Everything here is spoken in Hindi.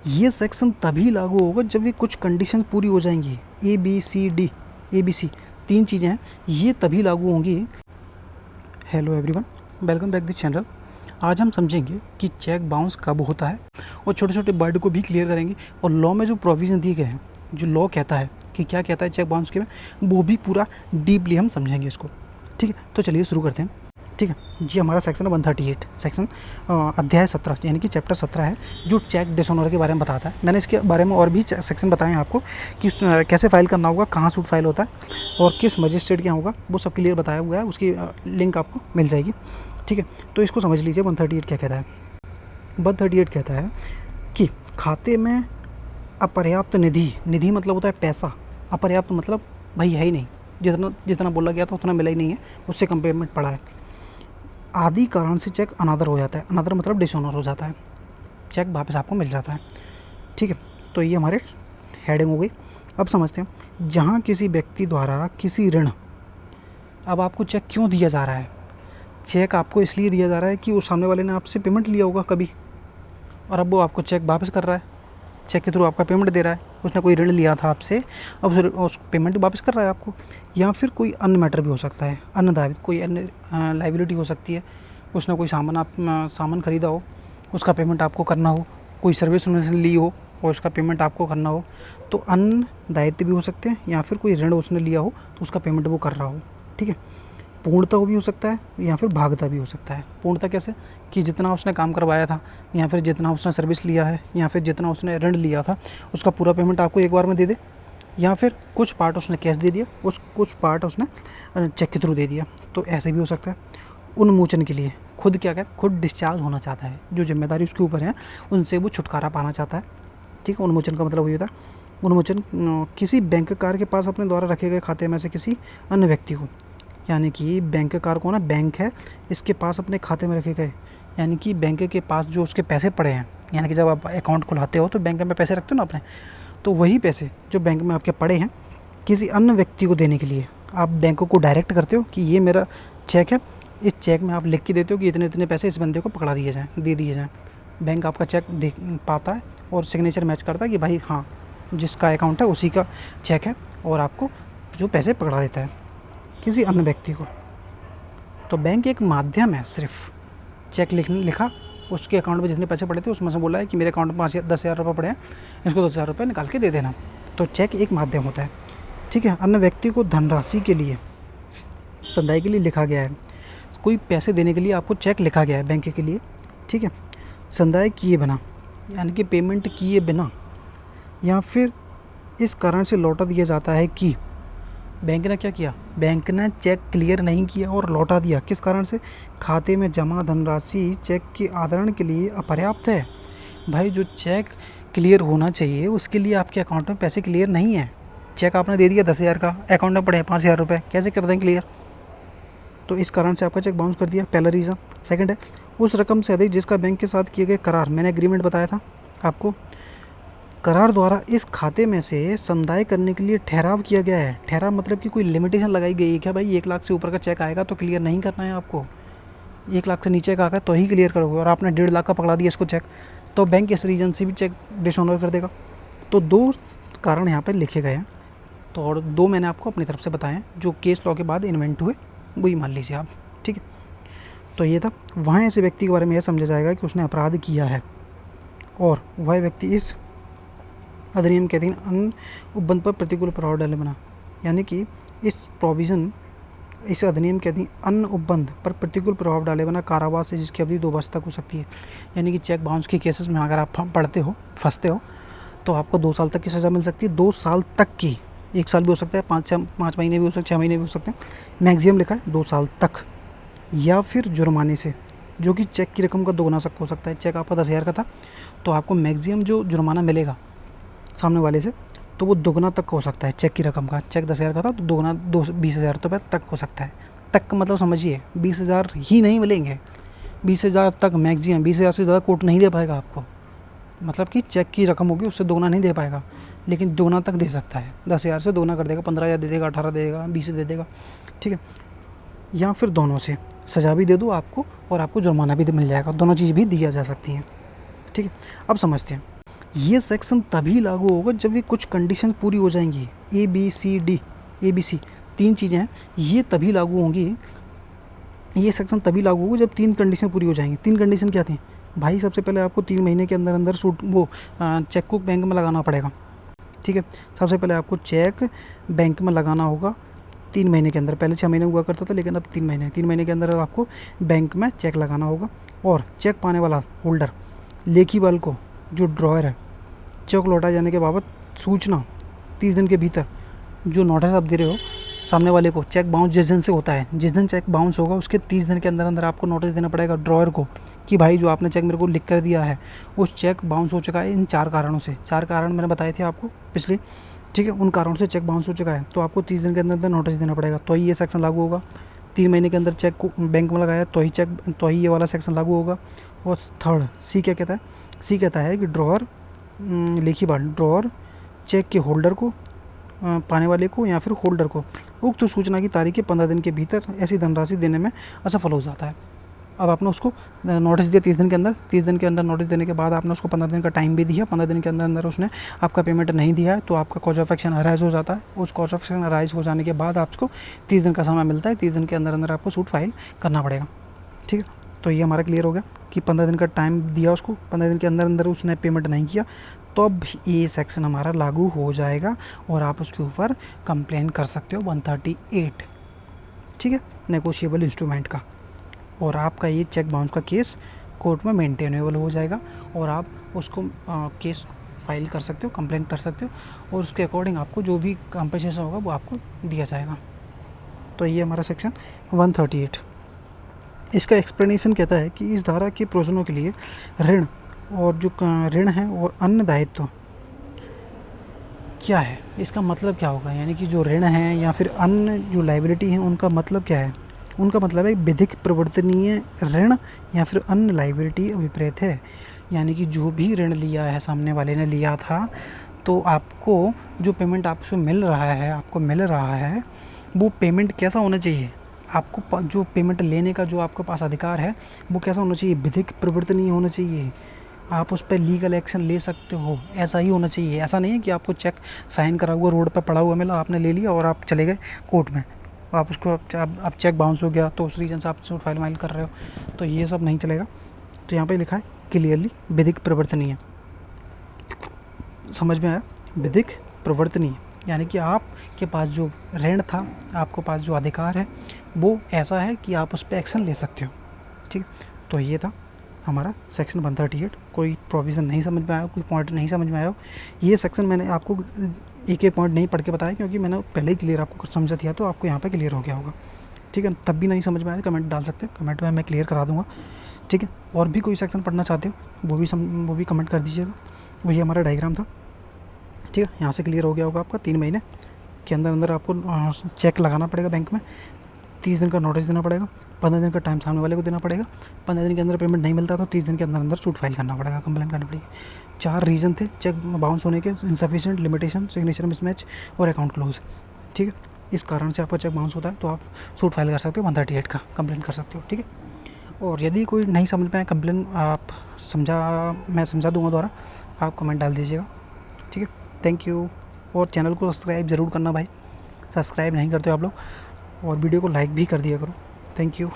ये सेक्शन तभी लागू होगा जब ये कुछ कंडीशन पूरी हो जाएंगी। ABC 3 चीज़ें हैं, ये तभी लागू होंगी। Hello everyone, welcome back this channel. आज हम समझेंगे कि चेक बाउंस कब होता है और छोटे छोटे वर्ड को भी क्लियर करेंगे, और लॉ में जो प्रोविज़न दिए गए हैं, जो लॉ कहता है कि क्या कहता है चेक बाउंस के में, वो भी पूरा डीपली हम समझेंगे इसको। ठीक है, तो चलिए शुरू करते हैं। ठीक है जी, हमारा सेक्शन है 138, सेक्शन अध्याय 17 यानी कि चैप्टर 17 है, जो चेक डिसऑनर के बारे में बताता है। मैंने इसके बारे में और भी सेक्शन बताए हैं आपको कि कैसे फाइल करना होगा, कहाँ सूट फाइल होता है और किस मजिस्ट्रेट के यहाँ होगा, वो सब क्लियर बताया हुआ है। उसकी लिंक आपको मिल जाएगी। ठीक है, तो इसको समझ लीजिए। 138 क्या कहता है? 138 कहता है कि खाते में अपर्याप्त निधि मतलब होता है पैसा, अपर्याप्त मतलब भाई है ही नहीं, जितना जितना बोला गया था उतना मिला ही नहीं है, उससे कम पेमेंट पड़ा है, आदि कारण से चेक अनादर हो जाता है। अनादर मतलब डिसऑनर हो जाता है, चेक वापस आपको मिल जाता है। ठीक है, तो ये हमारे हेडिंग हो गई। अब समझते हैं, जहाँ किसी व्यक्ति द्वारा किसी ऋण, अब आपको चेक क्यों दिया जा रहा है? चेक आपको इसलिए दिया जा रहा है कि उस सामने वाले ने आपसे पेमेंट लिया होगा कभी, और अब वो आपको चेक वापस कर रहा है, चेक के थ्रू आपका पेमेंट दे रहा है। उसने कोई ऋण लिया था आपसे, अब उस पेमेंट वापस कर रहा है आपको। या फिर कोई अन्य मैटर भी हो सकता है, अन्य दायित्व, कोई अन्य लाइबिलिटी हो सकती है। उसने कोई सामान खरीदा हो, उसका पेमेंट आपको करना हो, कोई सर्विस उसने ली हो और उसका पेमेंट आपको करना हो, तो अन्य दायित्व भी हो सकते हैं। या फिर कोई ऋण उसने लिया हो तो उसका पेमेंट वो कर रहा हो। ठीक है, पूर्णता भी हो सकता है या फिर भागता भी हो सकता है। पूर्णता कैसे? कि जितना उसने काम करवाया था, या फिर जितना उसने सर्विस लिया है, या फिर जितना उसने ऋण लिया था, उसका पूरा पेमेंट आपको एक बार में दे दे, या फिर कुछ पार्ट उसने कैश दे दिया, कुछ पार्ट उसने चेक के थ्रू दे दिया। तो ऐसे भी हो सकता है। उन्मोचन के लिए खुद क्या कहता है, खुद डिस्चार्ज होना चाहता है, जो जिम्मेदारी उसके ऊपर है उनसे वो छुटकारा पाना चाहता है। ठीक है, उन्मोचन का मतलब वही होता है। उन्मोचन किसी बैंककार के पास अपने द्वारा रखे गए खाते में से किसी अन्य व्यक्ति को, यानी कि बैंककार को ना, बैंक है, इसके पास अपने खाते में रखे गए, यानी कि बैंक के पास जो उसके पैसे पड़े हैं, यानी कि जब आप अकाउंट खुलाते हो तो बैंक में पैसे रखते हो ना अपने, तो वही पैसे जो बैंक में आपके पड़े हैं किसी अन्य व्यक्ति को देने के लिए आप बैंक को डायरेक्ट करते हो कि ये मेरा चेक है, इस चेक में आप लिख के देते हो कि इतने इतने पैसे इस बंदे को पकड़ा दिए जाएँ, दे दिए जाएँ। बैंक आपका चेक देख पाता है और सिग्नेचर मैच करता है कि भाई हाँ, जिसका अकाउंट है उसी का चेक है, और आपको जो पैसे पकड़ा देता है किसी अन्य व्यक्ति को। तो बैंक एक माध्यम है, सिर्फ चेक लिखा, उसके अकाउंट में जितने पैसे पड़े थे उसमें से बोला है कि मेरे अकाउंट में 10,000 रुपये पड़े हैं, इसको 10,000 रुपये निकाल के दे देना। तो चेक एक माध्यम होता है। ठीक है, अन्य व्यक्ति को धनराशि के लिए, संदाई के लिए लिखा गया है, कोई पैसे देने के लिए आपको चेक लिखा गया है बैंक के लिए। ठीक है, संदाई किए बिना, यानी कि पेमेंट किए बिना, या फिर इस कारण से लौटा दिया जाता है कि बैंक ने क्या किया, बैंक ने चेक क्लियर नहीं किया और लौटा दिया। किस कारण से? खाते में जमा धनराशि चेक के आदरण के लिए अपर्याप्त है। भाई जो चेक क्लियर होना चाहिए उसके लिए आपके अकाउंट में पैसे क्लियर नहीं है। चेक आपने दे दिया 10,000 का, अकाउंट में पड़े हैं 5,000 रुपये, कैसे कर दें क्लियर? तो इस कारण से आपका चेक बाउंस कर दिया, पहला रीज़न। सेकंड है, उस रकम से अधिक जिसका बैंक के साथ किए गए करार, मैंने एग्रीमेंट बताया था आपको, करार द्वारा इस खाते में से संदाय करने के लिए ठहराव किया गया है। ठहराव मतलब कि कोई लिमिटेशन लगाई गई है क्या, भाई 1 लाख से ऊपर का चेक आएगा तो क्लियर नहीं करना है आपको, 1 लाख से नीचे का आएगा तो ही क्लियर करोगे, और आपने 1.5 लाख का पकड़ा दिया इसको चेक, तो बैंक इस रीजन से भी चेक डिसऑनर कर देगा। तो 2 कारण यहाँ पर लिखे गए हैं, तो और 2 मैंने आपको अपनी तरफ से बताए हैं जो केस लॉ के बाद इन्वेंट हुए, वही मान लीजिए आप। ठीक है, तो ये था। वहाँ ऐसे व्यक्ति के बारे में यह समझा जाएगा कि उसने अपराध किया है और वह व्यक्ति इस अधिनियम के अधीन अन्य उपबंध पर प्रतिकूल प्रभाव डाले बना, यानी कि इस अधिनियम के अधीन अन्य उपबंध पर प्रतिकूल प्रभाव डाले बना कारावास है, जिसकी अवधि 2 वर्ष तक हो सकती है। यानी कि चेक बाउंस के केसेस में अगर आप पढ़ते हो, फंसते हो, तो आपको 2 साल तक की सज़ा मिल सकती है। 2 साल तक की, 1 साल भी हो सकता है, 5 महीने भी हो सकते हैं, 6 महीने भी हो सकते हैं, मैक्सिमम लिखा है 2 साल तक। या फिर जुर्माने से, जो कि चेक की रकम का दोगुना हो सकता है। चेक आपका 10,000 का था तो आपको मैक्सिमम जो जुर्माना मिलेगा सामने वाले से, तो वो दोगुना तक हो सकता है चेक की रकम का। चेक 10,000 का था तो दोगुना 20,000 रुपये तक हो सकता है। तक का मतलब समझिए 20,000 ही नहीं मिलेंगे, 20,000 तक मैक्सिमम। 20,000 से ज़्यादा कोर्ट नहीं दे पाएगा आपको, मतलब कि चेक की रकम होगी उससे दोगुना नहीं दे पाएगा, लेकिन दोगुना तक दे सकता है। 10,000 से दोगुना कर देगा, 15,000 दे देगा, 18 दे देगा, 20 दे देगा। ठीक है, या फिर दोनों से, सज़ा भी दे दो आपको और आपको जुर्माना भी मिल जाएगा, दोनों चीज़ भी दिया जा सकती है। ठीक है, अब समझते हैं ये सेक्शन तभी लागू होगा जब ये कुछ कंडीशन पूरी हो जाएंगी। ABC 3 चीज़ें हैं, ये तभी लागू होंगी, ये सेक्शन तभी लागू होगा जब 3 कंडीशन पूरी हो जाएंगी। 3 कंडीशन क्या थी भाई? सबसे पहले आपको 3 महीने के अंदर अंदर चेक को बैंक में लगाना पड़ेगा। ठीक है, सबसे पहले आपको चेक बैंक में लगाना होगा 3 महीने के अंदर। पहले 6 महीने हुआ करता था, लेकिन अब 3 महीने के अंदर आपको बैंक में चेक लगाना होगा। और चेक पाने वाला होल्डर लेखी बल को, जो ड्रॉयर है, चेक लौटाए जाने के बाबत सूचना 30 दिन के भीतर, जो नोटिस आप दे रहे हो सामने वाले को, चेक बाउंस जिस दिन से होता है, जिस दिन चेक बाउंस होगा उसके 30 दिन के अंदर अंदर आपको नोटिस देना पड़ेगा ड्रॉयर को कि भाई जो आपने चेक मेरे को लिख कर दिया है उस चेक बाउंस हो चुका है इन 4 कारणों से। 4 कारण मैंने बताए थे आपको पिछले, ठीक है, उन कारणों से चेक बाउंस हो चुका है, तो आपको 30 दिन के अंदर अंदर नोटिस देना पड़ेगा, तो ही ये सेक्शन लागू होगा। 3 महीने के अंदर चेक को बैंक में लगाया तो ही ये वाला सेक्शन लागू होगा। और थर्ड सी क्या कहता है? सी कहता है कि ड्रॉअर, लेखी बात, ड्रॉअर चेक के होल्डर को, पाने वाले को या फिर होल्डर को उक्त सूचना की तारीख के 15 दिन के भीतर ऐसी धनराशि देने में असफल हो जाता है। अब आपने उसको नोटिस दिया 30 दिन के अंदर, 30 दिन के अंदर नोटिस देने के बाद आपने उसको 15 दिन का टाइम भी दिया, 15 दिन के अंदर अंदर उसने आपका पेमेंट नहीं दिया है तो आपका कॉज ऑफ एक्शन अराइज हो जाता है। उस कॉज ऑफ एक्शन अराइज हो जाने के बाद आपको 30 दिन का समय मिलता है। 30 दिन के अंदर अंदर आपको सूट फाइल करना पड़ेगा। ठीक है, तो ये हमारा क्लियर हो गया कि 15 दिन का टाइम दिया उसको, 15 दिन के अंदर अंदर उसने पेमेंट नहीं किया तो अब ये सेक्शन हमारा लागू हो जाएगा और आप उसके ऊपर कंप्लेन कर सकते हो 138, ठीक है, नेगोशिएबल इंस्ट्रूमेंट का। और आपका ये चेक बाउंस का केस कोर्ट में मेंटेनेबल हो जाएगा और आप उसको केस फाइल कर सकते हो, कंप्लेन कर सकते हो और उसके अकॉर्डिंग आपको जो भी कंपनसेशन होगा वो आपको दिया जाएगा। तो ये हमारा सेक्शन 138। इसका एक्सप्लेनेशन कहता है कि इस धारा के प्रोविजनों के लिए ऋण और जो ऋण है और अन्य दायित्व क्या है, इसका मतलब क्या होगा, यानी कि जो ऋण है या फिर अन्य जो लाइबिलिटी है उनका मतलब क्या है? उनका मतलब है विधिक प्रवर्तनीय ऋण या फिर अन्य लाइबिलिटी विपरीत है। यानी कि जो भी ऋण लिया है, सामने वाले ने लिया था, तो आपको जो पेमेंट आपसे मिल रहा है वो पेमेंट कैसा होना चाहिए? आपको जो पेमेंट लेने का जो आपके पास अधिकार है वो कैसा होना चाहिए? विधिक प्रवर्तनीय होना चाहिए। आप उस पर लीगल एक्शन ले सकते हो, ऐसा ही होना चाहिए। ऐसा नहीं है कि आपको चेक साइन करा हुआ रोड पर पड़ा हुआ मिला, आपने ले लिया और आप चले गए कोर्ट में, आप उसको अब चेक बाउंस हो गया तो उस रीजन से आप सूट फाइल कर रहे हो, तो ये सब नहीं चलेगा। तो यहाँ पे लिखा है क्लियरली विधिक प्रवर्तनीय, समझ में आया? विधिक प्रवर्तनीय यानी कि आपके पास जो ऋण था, आपके पास जो अधिकार है वो ऐसा है कि आप उस पर एक्शन ले सकते हो। ठीक, तो ये था हमारा सेक्शन 138। कोई प्रोविज़न नहीं समझ में आया, कोई पॉइंट नहीं समझ में आया, ये सेक्शन मैंने आपको एक एक पॉइंट नहीं पढ़ के बताया क्योंकि मैंने पहले ही क्लियर आपको समझा दिया, तो आपको यहाँ पे क्लियर हो गया होगा। ठीक है, तब भी नहीं समझ में आया कमेंट डाल सकते हो, कमेंट में मैं क्लियर करा दूँगा। ठीक है, और भी कोई सेक्शन पढ़ना चाहते हो वो भी कमेंट कर दीजिएगा। वही हमारा डायग्राम था। ठीक है, यहाँ से क्लियर हो गया होगा आपका। 3 महीने के अंदर अंदर आपको चेक लगाना पड़ेगा बैंक में, 30 दिन का नोटिस देना पड़ेगा, 15 दिन का टाइम सामने वाले को देना पड़ेगा, 15 दिन के अंदर पेमेंट नहीं मिलता तो 30 दिन के अंदर अंदर सूट फाइल करना पड़ेगा, कंप्लेन करनी पड़ेगी। 4 रीज़न थे चेक बाउंस होने के: इनसफिशिएंट, लिमिटेशन, सिग्नेचर मिसमैच और अकाउंट क्लोज। ठीक है, इस कारण से आपका चेक बाउंस होता है तो आप सूट फाइल कर सकते हो, 138 का कंप्लेन कर सकते हो। ठीक है, और यदि कोई नहीं समझ में आए कंप्लेन मैं समझा दूँगा दोबारा, आप कमेंट डाल दीजिएगा। ठीक है, थैंक यू। और चैनल को सब्सक्राइब ज़रूर करना भाई, सब्सक्राइब नहीं करते हो आप लोग, और वीडियो को लाइक भी कर दिया करो। Thank you.